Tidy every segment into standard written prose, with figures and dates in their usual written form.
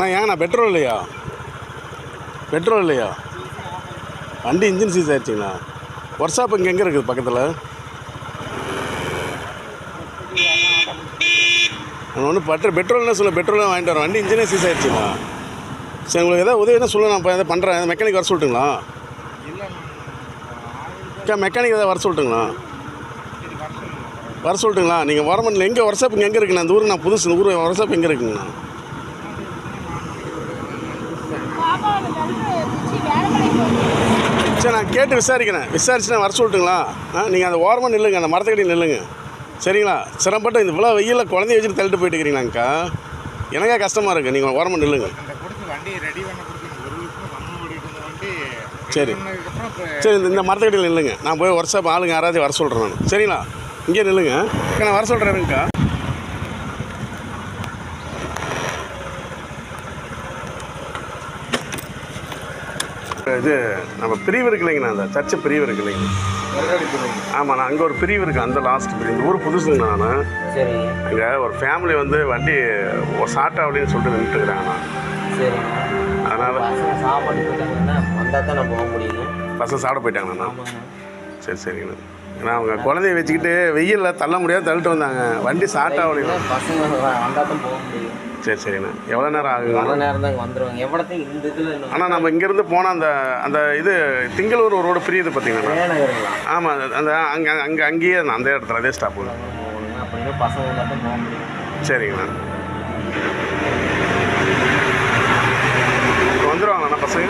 ஏங்கண்ணா petrol இல்லையா? Petrol இல்லையா? வண்டி இன்ஜின் சீஸ் ஆயிடுச்சிங்கண்ணா. ஒர்க் ஷாப் இங்கே எங்கே இருக்குது பக்கத்தில்? நான் ஒன்றும் பெட்ரோல்னு சொல்ல, பெட்ரோலாம் வாங்கிட்டு வரேன். வண்டி இன்ஜினே சீஸ் ஆயிடுச்சுண்ணா. சரி, உங்களுக்கு எதாவது உதவினா சொல்ல, நான் இப்போ எதாவது பண்ணுறேன். மெக்கானிக் வர சொல்லட்டுங்களா? மெக்கானிக் எதாவது வர சொல்லட்டுங்களா? வர சொல்லட்டுங்களா? நீங்கள் வர முடியல. எங்கே ஒர்க் ஷாப் இங்கே எங்கே இருக்குண்ணா? இந்த ஊருக்கு நான் புதுசு. இந்த ஊர் ஒர்க் ஷாப் எங்கே இருக்குங்கண்ணா? சரி, நான் கேட்டு விசாரிச்சு நான் வர சொல்லட்டுங்களா? நீங்கள் அந்த ஓரமாக நில்லுங்க, அந்த மரத்துக்கடியில் நில்லுங்க. சரிங்களா? சிரமப்பட்டு இந்த இவ்வளோ வெயிலில் குழந்தைய வச்சுட்டு தள்ளிட்டு போயிட்டு இருக்கிறீங்களாங்க்கா. எனக்கே கஷ்டமாக இருக்குது. நீங்கள் ஓரமாக நில்லுங்க. சரி சரி, இந்த மரத்துக்கடியில் நில்லுங்க. நான் போய் ஒர்க் ஷாப் ஆளுங்க யாராச்சும் வர சொல்கிறேன் நான். சரிங்களா? இங்கே நில்லுங்க. நான் வர சொல்கிறேன்க்கா. இது நம்ம பிரிவு இருக்கு இல்லைங்கண்ணா, அந்த சர்ச்சு பிரிவு இருக்கு இல்லைங்க? ஆமாம், நான் அங்கே ஒரு பிரிவு இருக்குது. அந்த லாஸ்ட் பிரிவு. இந்த ஊர் புதுசுங்கண்ணா. நான் சரி, அங்கே ஒரு ஃபேமிலி வந்து வண்டி சாட்டா அப்படின்னு சொல்லிட்டு நின்றுட்டுருக்குறாங்கண்ணா. சரி, அதனால் சாப்பாடு போயிட்டாங்கன்னா வந்தால் தான் நான் போக முடியும். பசங்க சாப்பிட போயிட்டாங்கண்ணா. சரி சரிங்கண்ணா. ஏன்னா அவங்க குழந்தைய வச்சுக்கிட்டு வெயிலில் தள்ள முடியாது, தள்ளிட்டு வந்தாங்க. வண்டி சாட்டா அப்படின்னு. பசங்க வந்தால் தான் போக முடியும். சரி சரிண்ணா. எவ்வளோ நேரம் ஆகுங்க? எவ்வளோ நேரம் தான் வந்துடுவாங்க. எவ்வளோத்தையும் இந்த இதில். ஆனால் நம்ம இங்கேருந்து போனால் அந்த இது திங்களூர் ஒரு ரோடு பிரியுது பார்த்தீங்கன்னா. ஆமாம், அந்த அங்கேயே அந்த இடத்துல அதே ஸ்டாப்பு. அப்படின்னா பசங்க வந்தால் தான் போக முடியும். சரிங்கண்ணா. வந்துடுவாங்கண்ணா பசங்க?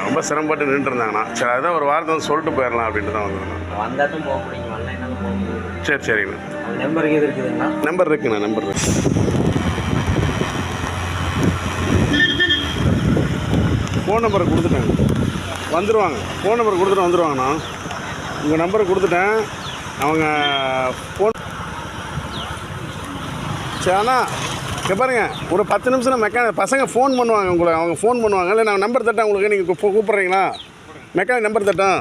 ரொம்ப சிரமப்பட்டு நின்றுருந்தாங்கண்ணா. சரி, அதான் ஒரு வாரத்தை வந்து சொல்லிட்டு போயிடலாம் அப்படின்ட்டு தான் வந்துருந்தேன். வந்தால் தான் போக முடியும். வரல என்ன போக முடியும். சரி சரிங்கண்ணா. நம்பர் எது இருக்குதுங்கண்ணா? நம்பர் இருக்குண்ணா. நம்பர் இருக்கு. ஃபோன் நம்பரை கொடுத்துட்டேங்க, வந்துடுவாங்க. ஃபோன் நம்பர் கொடுத்துட்டு வந்துடுவாங்கண்ணா. உங்கள் நம்பரை கொடுத்துட்டேன். அவங்க ஃபோன். சரி அண்ணா, இங்கே பாருங்கள், ஒரு 10 நிமிஷம் மெக்கானிக் பசங்க ஃபோன் பண்ணுவாங்க உங்களை. அவங்க ஃபோன் பண்ணுவாங்க. இல்லை நான் நம்பர் தட்டேன் உங்களுக்கு, நீங்கள் கூப்பிட்றீங்களா? Mechanic number தட்டேன்.